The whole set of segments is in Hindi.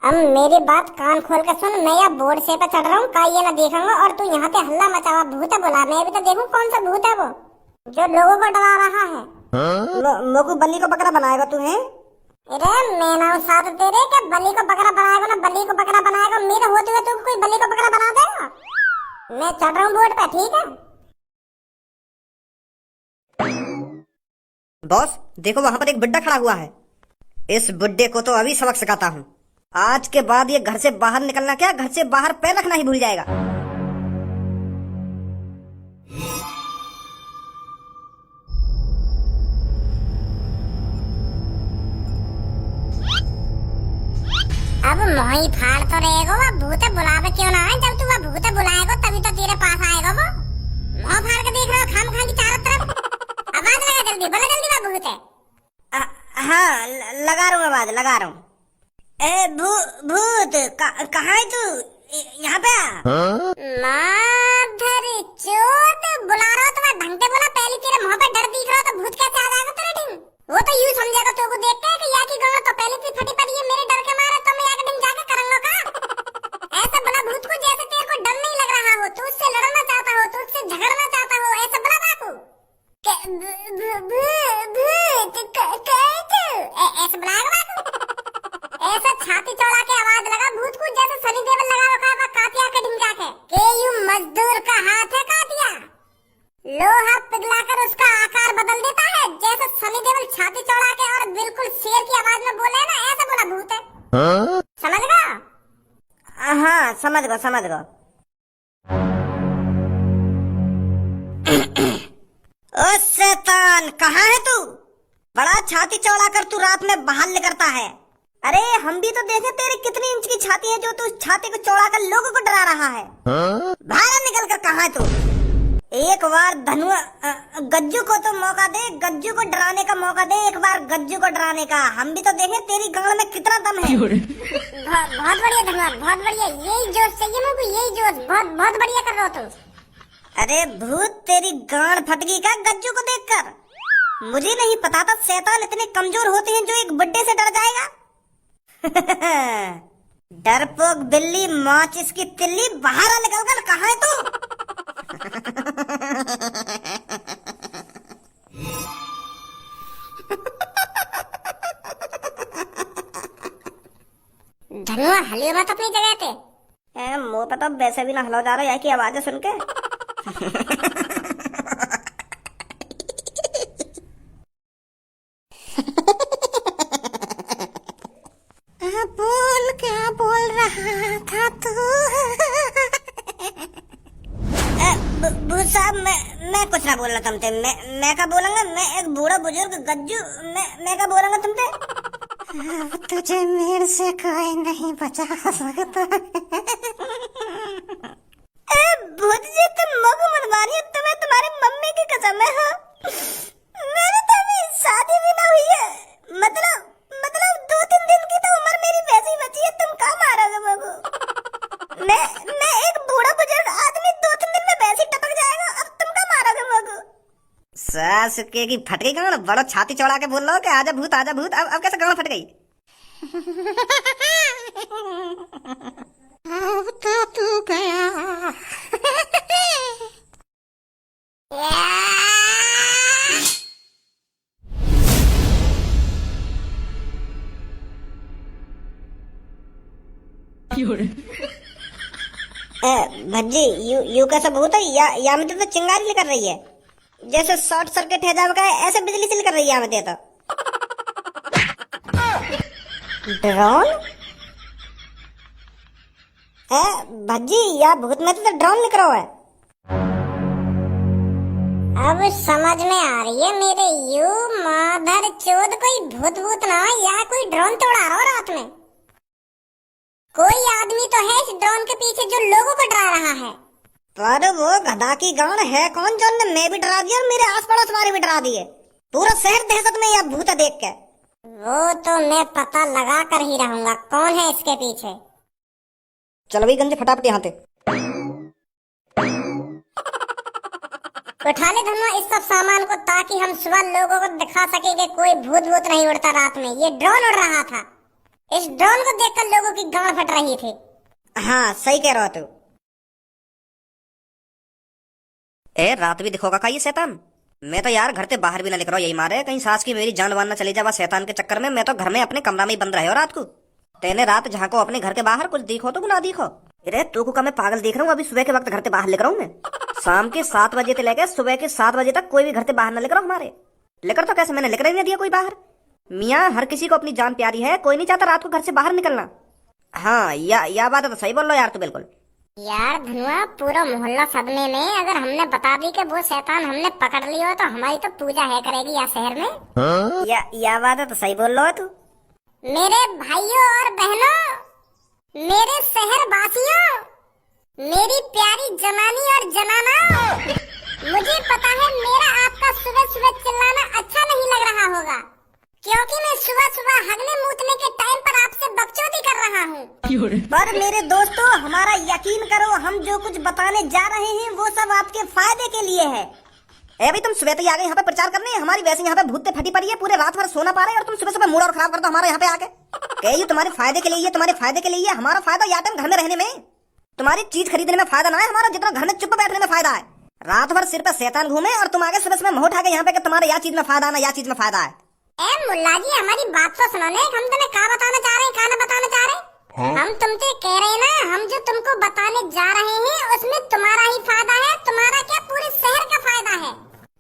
अब मेरी बात कान खोल के सुन। मैं यहाँ बोर्ड से पे चढ़ रहा हूँ, का ये ना देखूंगा और तू यहाँ पे हल्ला मचावा। भूत है बोला, मैं भी तो देखूं कौन सा भूत है वो जो लोगों को डरा रहा है। मोकू बल्ली को बकरा बनाएगा तू है? अरे मैं ना साथ तेरे क्या बलि को बकरा बनाएगा ना बलि को बकरा बनाएगा। मेरे होते हुए तू कोई बलि को बकरा बना देगा? मैं चढ़ रहा हूँ बोर्ड पे, ठीक है? बॉस देखो वहां पर एक बुड्ढा खड़ा हुआ है। इस बुड्ढे को तो अभी सबक सिखाता हूँ। आज के बाद ये घर से बाहर निकलना क्या, घर से बाहर पैर रखना ही भूल जाएगा। अब मोही फाड़ तो रहेगा वो भूत बुलावे क्यों ना आए। जब तू वो भूत बुलाएगा तभी तो तेरे पास आएगा वो। मोह फाड़ के देख रहा खाम खा की चारों तरफ। आवाज लगा जल्दी, बोला जल्दी वो भूत है। हाँ लगा रहा हूँ आवाज, लगा रहा हूँ। ए भूत कहाँ है तू? यहाँ पे आ। माधर चोद बुला रहा हो तो मैं ढंग से बोला। पहले तेरे मुंह पे डर दिख रहा हो तो भूत कैसे आ जाएगा तेरे ढंग? वो तो यूं समझेगा तो को देख के कि या की गांव तो पहले से फटी पड़ी है मेरे डर के मारे, तो मैं एक दिन जाके करूंगा का। ऐसा बोला भूत को जैसे तेरे को डर नहीं लग रहा हो, तू उससे लड़ना चाहता हो, तू उससे झगड़ना चाहता हो, ऐसा बोला बाकू। ऐसा बुलाएगा बाकू। ऐसा छाती चौड़ा के आवाज लगा भूत को जैसे सनी देओल लगा रखा है कातिया के ढिंगा के। के यूं मजदूर का हाथ है कातिया, लोहा पिघलाकर उसका आकार बदल देता है। जैसे सनी देओल छाती चौड़ा के और बिल्कुल शेर की आवाज में बोले ना, ऐसा बोला भूत है। समझ गया? हाँ समझ गो समझ गो। ओ शैतान कहाँ है तू? बड़ा छाती चौड़ा कर तू रात में बाहर निकलता है। अरे हम भी तो देखे तेरी कितनी इंच की छाती है जो तू छाती को चौड़ा कर लोगों को डरा रहा है। बाहर निकल कर कहाँ है तू? एक बार धनुआ गज्जू को तो मौका दे, गज्जू को डराने का मौका दे, एक बार गज्जू को डराने का। हम भी तो देखे तेरी गांड में कितना दम है। बहुत बढ़िया धनुआ, बहुत बढ़िया। यही जोश चाहिए मुझे, यही जोश। बहुत बहुत बढ़िया कर रहा हो तुम। अरे भूत तेरी गांड फटगी का गज्जू को देखकर? मुझे नहीं पता था शैतान इतने कमजोर होते हैं जो एक बुड्ढे से डर जाएगा। डरपोक बिल्ली माचिस की तिल्ली, बाहर निकल कर कहाँ है तू? धनुआ हलियो मत अपनी जगह पे। मुंह पे तो वैसे भी ना हिला जा रहा है की आवाजें सुन के। बोल क्या बोल रहा था तू? भूत साहब मैं कुछ ना बोलना तुमसे। मैं क्या बोलूंगा? मैं एक बूढ़ा बुजुर्ग गज्जू, मैं क्या बोलूंगा तुमसे? तुझे मेरे से कोई नहीं बचा सकता। भूत जी तुम मुझे मत मारिए, तुम्हें तुम्हारी मम्मी की कसम है। हाँ मेरी तो अभी शादी भी ना हुई है। मतलब 2-3 दिन की तो उम्र मेरी वैसी बची है, तुम कहाँ मारोगे मुझे? मैं एक बूढ़ा बुजुर्ग आदमी 2-3 दिन में वैसे टपक जाएगा, अब तुम कहाँ मारोगे मुझे? सास के की फट गई गांड। बड़ा छाती चौड़ा के बोल रहा हो कि आजा भूत आजा भूत। अब कैसे गांड फट गई? तो तू गया। भज्जी यू कैसा भूत है? या में तो चिंगारी निकल रही है जैसे शॉर्ट सर्किट है जाएगा, ऐसे बिजली से निकल रही है। में तो ड्रोन है भज्जी, या भूत में तो ड्रोन निकल रहा है। अब समझ में आ रही है मेरे। यू माधर चोद कोई भूत ना हो, या कोई ड्रोन तो उड़ा रहा हो रात में। कोई आदमी तो है इस ड्रोन के पीछे जो लोगों को डरा रहा है। पर वो गधा की गांड है कौन जो ने मैं भी डरा दिया और मेरे आस पड़ोस वाले भी डरा दिए। पूरा शहर दहशत में या भूत देख के। वो तो मैं पता लगा कर ही रहूंगा कौन है इसके पीछे। चलो भाई गंजे फटाफट यहाँ से उठा ले धनुआ इस सब सामान को, ताकि हम सुबह लोगों को दिखा सके कि कोई भूत नहीं उड़ता रात में। ये ड्रोन उड़ रहा था, इस ड्रोन को देखकर लोगों की गांड फट रही थी। हाँ सही कह रहा तू। ए रात भी दिखोगा का ये शैतान। मैं तो यार घर से बाहर भी ना निकलो, यही मारे कहीं सास की मेरी जान वान ना चली जावा शैतान के चक्कर में। मैं तो घर में अपने कमरा में ही बंद रहे हो रात को। तेने रात झांको अपने घर के बाहर, कुछ दिखो तो ना दिखो। अरे तू को का मैं पागल देख रहा हूँ। अभी सुबह के वक्त घर से बाहर निकल रहा हूँ मैं। शाम के 7 बजे से लेकर सुबह के 7 बजे तक कोई भी घर से बाहर ना निकल रहा हमारे। लेकर तो कैसे, मैंने लेकर ही नहीं दिया कोई बाहर। मियाँ हर किसी को अपनी जान प्यारी है, कोई नहीं चाहता रात को घर से बाहर निकलना। हाँ या बात है तो सही बोल लो यार तू बिल्कुल। यार धनुआ, पूरा मोहल्ला सदमे में अगर हमने बता दी कि वो शैतान हमने पकड़ लिया हो तो हमारी तो पूजा है करेगी यहाँ शहर में। या बात है तो सही बोल लो तू। मेरे भाइयों और बहनों, मेरे शहर वासियों, मेरी प्यारी जनानी और जनाना, मुझे पता है मेरा आपका सुबह सुबह चिल्लाना अच्छा नहीं लग रहा होगा, क्योंकि मैं सुबह सुबह हगने मूतने के टाइम पर आपसे बकचोदी कर रहा हूँ। पर मेरे दोस्तों, हमारा यकीन करो, हम जो कुछ बताने जा रहे हैं वो सब आपके फायदे के लिए है। अभी तुम सुबह तो आ गए यहाँ पे प्रचार करने, हमारी वैसे यहाँ पे भूत फटी पड़ी है, पूरे रात भर सोना पा रहे और तुम सुबह सुबह मूड और खराब कर दो हमारे यहाँ पे आके। ये तुम्हारे फायदे के लिए, तुम्हारे फायदे के लिए। हमारा फायदा या टाइम घर में रहने में, तुम्हारी चीज खरीदने में फायदा ना है हमारा, जितना घर में चुप बैठने में फायदा है। रात भर सिर पे शैतान घूमे और तुम आगे सुबह सुबह मुंह उठा के यहाँ पे तुम्हारे या चीज में फायदा ना या चीज में फायदा है। मुल्ला जी, हमारी बात तो सुनो ने, हम तुम्हें क्या बताना चाह रहे हैं, क्या ना बताना चाह रहे हैं। हम तुमसे कह रहे हैं ना, हम जो तुमको बताने जा रहे हैं उसमें तुम्हारा ही फायदा है, तुम्हारा क्या पूरे शहर का फायदा है।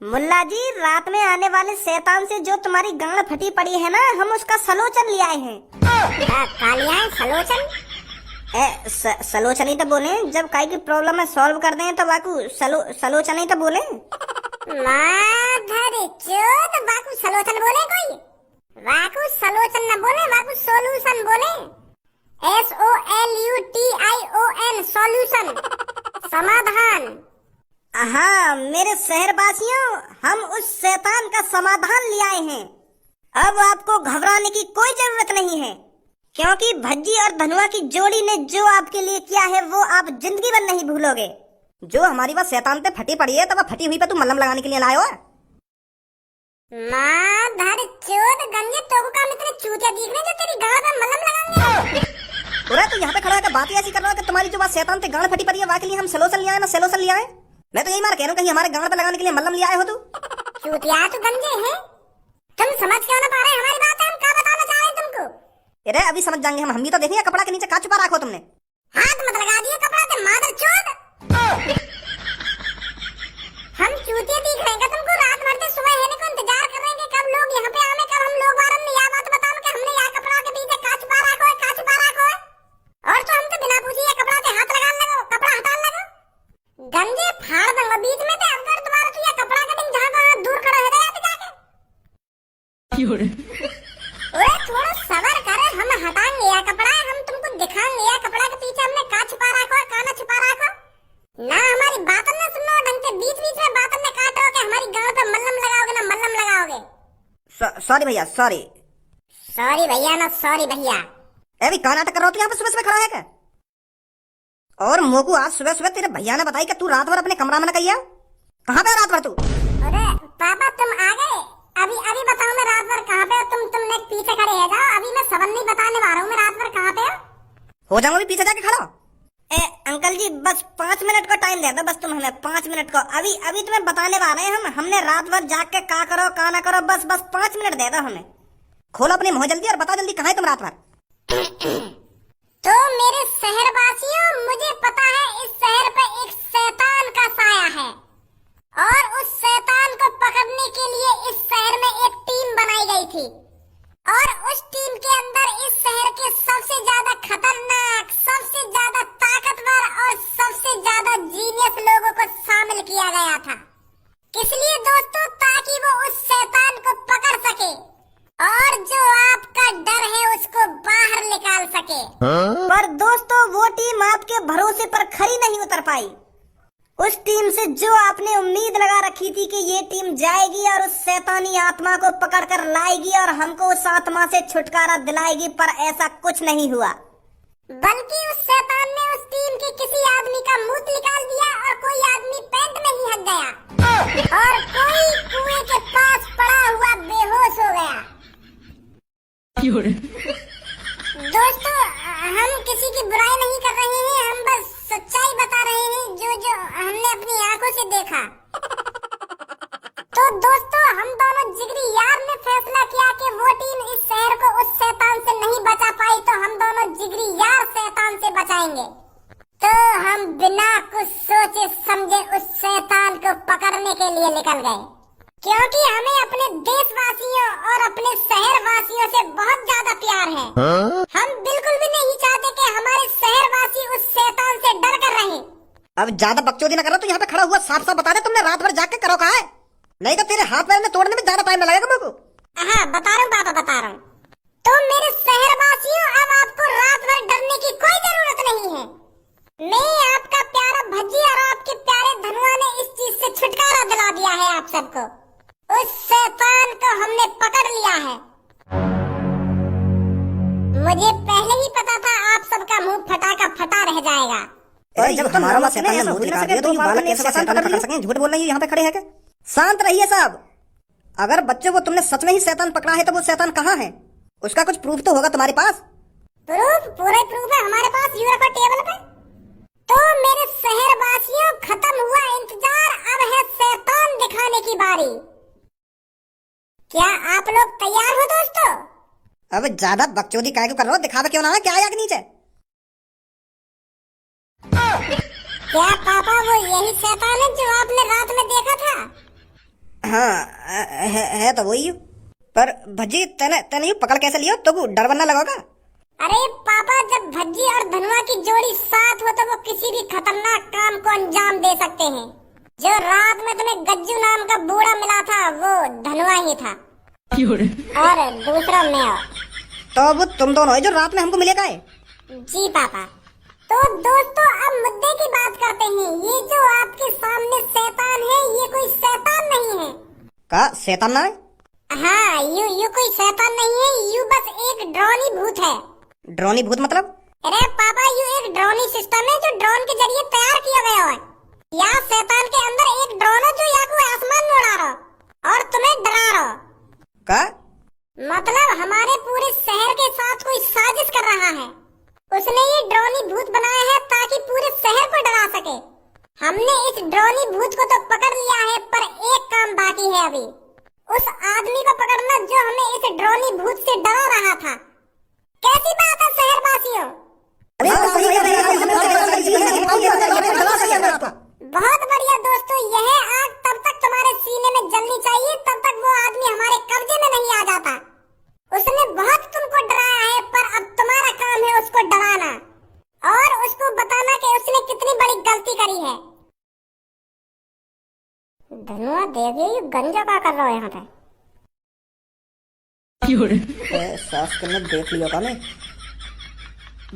मुल्ला जी, रात में आने वाले शैतान से जो तुम्हारी गांड फटी पड़ी है ना, हम उसका सलोचन ले आए हैं। क्या लिया है? सलोचन? सलोचन ही तो बोले, जब काई की प्रॉब्लम है सॉल्व कर दें तो बाकू सलोचन ही तो बोले। माधर चोद, बाकू सलोचन बोले कोई? बाकू सलोचन न बोले, बाकू सोल्यूशन बोले। SOLUTION, सॉल्यूशन, समाधान। हाँ मेरे शहरवासियों, हम उस शैतान का समाधान ले आए हैं। अब आपको घबराने की कोई जरूरत नहीं है, क्योंकि भज्जी और धनुआ की जोड़ी ने जो आपके लिए किया है वो आप जिंदगी भर नहीं भूलोगे। जो हमारी बात शैतान पे फटी पड़ी है, तब फटी हुई पे तू मलहम लगाने के लिए लाए हो। माधर चोद गंजे, तो को काम इतने चूतिया दिख रहे जो तेरी गांड पे मलहम लगाएंगे। पूरा तू यहाँ पे खड़ा होकर बात ऐसी कर रहा है कि तुम्हारी जो बात शैतान पे गांड फटी पड़ी है, वाकई हम सलोसन ले आए ना सलोसन ले आए। मैं तो यही मार कह रहा हूँ, कहीं हमारे गांड पे लगाने के लिए मलहम ले आए हो तू। चूतिया तो गंजे हैं, तुम समझ क्यों ना पा रहे हमारी बात? हम क्या बताना चाह रहे हैं तुमको? अरे अभी समझ जाएंगे हम भी तो देखेंगे कपड़ा के नीचे का छुपा रखो तुमने। हाथ मत लगा दिए कपड़ा पे, माधर चोद। हम चूतिया दिख रहे हैं तुमको? रात भर से सुबह होने को इंतजार कर रहे हैं कि कब लोग यहाँ पे आवे, कब हम लोग बारन में यह बात बताओ कि हमने यहाँ कपड़ा के पीछे का छुपा रखो है, का छुपा रखो है। और तो हम तो बिना पूछे ये कपड़ा से हाथ लगा लगो, कपड़ा हटा लगो। गंजे फाड़ दूंगा बीच में से, अगर तुम्हारा तो ये कपड़ा का दिन जहाँ का दूर खड़ा है जाके। ओए थोड़ा सबर कर, हम हटाएंगे यह कपड़ा, हम तुमको दिखाएंगे यह कपड़ा के पीछे हमने का छुपा रखो है, का ना छुपा रखो। ना हमारी बातों में सुनो ढंग से, बीच बीच में बातों में काटो कि हमारी गांव पे मल्लम लगाओगे ना मल्लम लगाओगे। सॉरी भैया, सॉरी। सॉरी भैया ना सॉरी भैया। अभी कहाँ नाटक कर रहा हो तू यहाँ पे सुबह सुबह खड़ा है क्या? और मोकू आज सुबह सुबह तेरे भैया ने बताई कि तू रात भर अपने कमरा में न कहिया। कहाँ पे रात भर तू? अरे पापा तुम आ गए? अभी अभी बताओ मैं रात भर कहाँ पे हो? तुमने पीछे खड़े है जाओ, अभी मैं सबन नहीं बताने वाला हूँ मैं रात भर कहाँ पे हो जाऊंगा, अभी पीछे जाके खड़ा। अंकल जी बस 5 मिनट का टाइम दे दो, बस तुम हमें 5 मिनट को। अभी तुम्हें बताने वाले हैं हमने रात भर जाग के का करो का ना करो, बस 5 मिनट दे दो हमें। खोलो अपने मुंह जल्दी और बताओ जल्दी कहाँ है तुम रात भर। तो मेरे शहरवासियों, मुझे पता है इस शहर पे एक शैतान का साया है और उस शैतान को पकड़ने के लिए इस शहर में एक टीम बनाई गई थी और उस टीम के अंदर इस शहर के सबसे ज्यादा खतरनाक, सबसे ज्यादा ताकतवर और सबसे ज्यादा जीनियस लोगों को शामिल किया गया था। किस लिए दोस्तों? ताकि वो उस शैतान को पकड़ सके और जो आपका डर है उसको बाहर निकाल सके। पर दोस्तों वो टीम आपके भरोसे पर खरी नहीं उतर पाई। उस टीम से जो आपने उम्मीद लगा रखी थी कि ये टीम जाएगी और उस शैतानी आत्मा को पकड़कर लाएगी और हमको उस आत्मा से छुटकारा दिलाएगी, पर ऐसा कुछ नहीं हुआ। बल्कि उस शैतान ने उस टीम के किसी आदमी का मुंह निकाल दिया और कोई आदमी पेंट में ही हट गया और कोई कुएं के पास पड़ा हुआ बेहोश हो गया। हम किसी की बुराई नहीं कर रहे हैं, हम बस सच्चाई बता रहे हैं जो जो हमने अपनी आंखों से देखा। तो दोस्तों, हम दोनों जिगरी यार ने फैसला किया कि वो टीम इस शहर को उस शैतान से नहीं बचा पाई, तो हम दोनों जिगरी यार शैतान से बचाएंगे। तो हम बिना कुछ सोचे समझे उस शैतान को पकड़ने के लिए निकल गए, क्योंकि हमें अपने देशवासियों और अपने शहरवासियों से बहुत ज्यादा प्यार है। हम बिल्कुल भी नहीं चाहते कि हमारे शहरवासी उस शैतान से डर कर रहे। अब ज्यादा बकचोदी न करो, तो यहाँ पे खड़ा हुआ साफ साफ बता दे तुमने रात भर जाग के करो कहा है, नहीं तो तेरे हाथ पैर में तोड़ने में ज्यादा टाइम लगेगा मेरे को। हाँ, बता रहा हूँ पापा, बता रहा हूँ। तो मेरे शहरवासियों, अब आपको रात भर डरने की कोई जरूरत नहीं है। मैं आपका प्यारा भज्जी और आपके प्यारे धनुआ ने इस चीज से छुटकारा दिला दिया है आप सबको। उस शैतान को हमने पकड़ लिया है। मुझे पहले ही पता था आप सबका मुंह फटा का फटा रह जाएगा। और जब हमारा शैतान ने मुंह दिखा दिया तो ये बालक कैसे शैतान पकड़ सकें? झूठ बोल रही है यहाँ पे खड़े हैं क्या? शांत रहिए साहब। अगर बच्चों को तुमने सच में ही शैतान पकड़ा है तो वो शैतान कहाँ है? उसका कुछ प्रूफ तो होगा तुम्हारे पास। प्रूफ? पूरे प्रूफ है हमारे पास, यूं रखो टेबल पे। तो मेरे शहरवासियों, खत्म हुआ इंतजार, अब है शैतान दिखाने की बारी। क्या आप लोग तैयार हो दोस्तों? अब ज्यादा बकचोदी काहे को कर रहे हो? दिखावे क्यों ना है? क्या आया के नीचे? क्या पापा वो यही शैतान है जो आपने रात में देखा था? हाँ है तो वही। पर भज्जी तेने यूं पकड़ कैसे लिया? तो डर बनना लगेगा। अरे पापा, जब भज्जी और धनुआ की जोड़ी साथ हो तो वो किसी भी खतरनाक काम को अंजाम दे सकते हैं। जो रात में तुम्हें गज्जू नाम का बूढ़ा मिला था वो धनुआ ही था, और दूसरा मैं। तो अब तुम दोनों है जो रात में हमको मिले का है? जी पापा। तो दोस्तों, अब मुद्दे की बात करते हैं। ये जो आपके सामने शैतान है, ये कोई शैतान नहीं है। का शैतान ना है? हाँ, यू कोई शैतान नहीं है, यू बस एक ड्रोनी भूत है। ड्रोनी भूत मतलब? अरे पापा, यू एक ड्रोनी सिस्टम है जो ड्रोन के जरिए तैयार किया गया है। या शैतान के अंदर एक ड्रोन है जो या को आसमान में उड़ा रहा और तुम्हें डरा रहा। का मतलब हमारे पूरे शहर के साथ कोई साजिश कर रहा है। उसने ये ड्रोनी भूत बनाया है ताकि पूरे शहर को डरा सके। हमने इस ड्रोनी भूत को तो पकड़ लिया है, पर एक काम बाकी है अभी। उस आदमी को पकड़ना जो हमें इस ड्रोनी भूत से डरा रहा था। कैसी बात है शहरवासियों? बहुत बढ़िया दोस्तों, यह आग तब तक तुम्हारे सीने में जलनी चाहिए तब तक वो आदमी हमारे कब्जे में नहीं आ जाता। उसने बहुत तुमको डराया है, पर अब तुम्हारा काम है उसको डराना और उसको बताना कि उसने कितनी बड़ी गलती करी है। धनुआ देवी, गंजा क्या कर रहा है यहाँ पे? सास तुमने देख लिया का?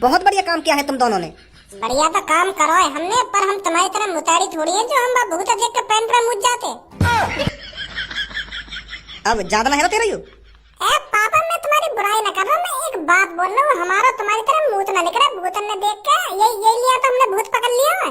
बहुत बढ़िया काम किया है तुम दोनों ने। बढ़िया तो काम करो है हमने, पर हम तुम्हारी तरह मुतारी थोड़ी है जो हम भूत देख के पैंट में मुझ जाते। अब ज्यादा ना है तेरा यू। ए पापा, मैं तुम्हारी बुराई न कर रहा हूँ, मैं एक बात बोल रहा हूँ। हमारा तुम्हारी तरह मुंह न निकले। भूतन ने देख के ये लिया तो हमने भूत पकड़ लिया है।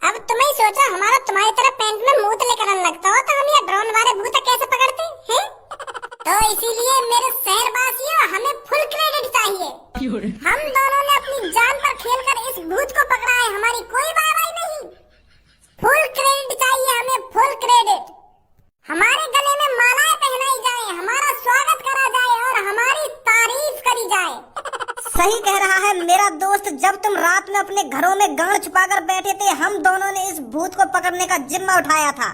अब तुम्हें सोचो, हमारा तुम्हारी तरह पैंट में मुंह लेकर लगता हो तो हम ये ड्रोन वाले भूत कैसे पकड़ते हैं? तो इसीलिए मेरे शहरवासियों, हमें फुल क्रेडिट चाहिए। हम दोनों ने अपनी जान पर खेलकर इस भूत को पकड़ा है, हमारी कोई वाहवाही नहीं। फुल क्रेडिट चाहिए हमें, फुल क्रेडिट। हमारे गले में मालाएं पहनाई जाए, हमारा स्वागत करा जाए और हमारी तारीफ करी जाए। सही कह रहा है मेरा दोस्त। जब तुम रात में अपने घरों में गांड छुपाकर बैठे थे, हम दोनों ने इस भूत को पकड़ने का जिम्मा उठाया था।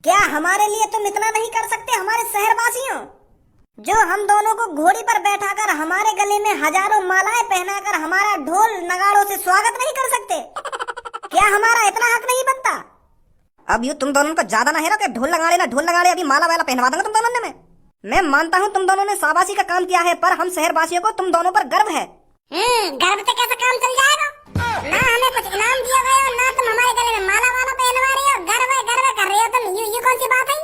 क्या हमारे लिए तुम इतना नहीं कर सकते हमारे शहरवासियों? जो हम दोनों को घोड़ी पर बैठाकर हमारे गले में हजारों मालाएं पहनाकर हमारा ढोल नगाड़ों से स्वागत नहीं कर सकते? क्या हमारा इतना हक नहीं बनता? अब यू तुम दोनों को ज्यादा ना है ना, ढोल लगा लेना, ढोल लगा ले, अभी माला वाला पहनवा दूंगा तुम दोनों ने। मैं मानता हूँ तुम दोनों ने शाबाशी का काम किया है, पर हम शहरवासियों को तुम दोनों पर गर्व है। गर्व से कैसा काम चल जाएगा? ना हमें कुछ इनाम दिया गया हो, ना तुम हमारे गले में माला वाला पहनवा रहे हो। गर्व कर रहे हो तुम? ये कौन सी बात है?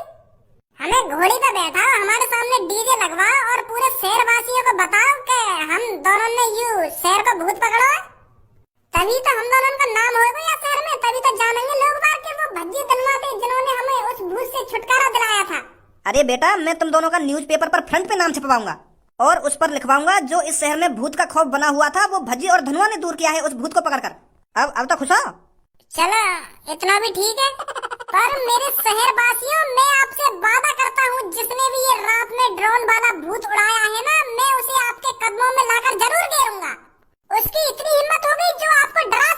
हमें घोड़ी पे बैठा, हमारे सामने डीजे लगवाओ और पूरे शहरवासियों को बताओ कि हम दोनों ने यू शहर को भूत पकड़ो है। तभी तो हम दोनों का नाम होगा या शहर में, तभी तो जानेंगे लोग बाहर के वो भज्जी धनुआ थे जिन्होंने हमें उस भूत से छुटकारा दिलाया था। अरे बेटा, मैं तुम दोनों का न्यूज़पेपर पर फ्रंट पे नाम छपवाऊंगा। और उस पर लिखवाऊंगा जो इस शहर में भूत का खौफ बना हुआ था वो भज्जी और धनुआ ने दूर किया है उस भूत को पकड़कर। अब तो खुश हो? चलो इतना भी ठीक है, पर मेरे शहर वासियों, मैं आपसे वादा करता हूँ जिसने भी ये रात में ड्रोन वाला भूत उड़ाया है ना, मैं उसे आपके कदमों में लाकर जरूर गिरूंगा। उसकी इतनी हिम्मत हो गई जो आपको डरा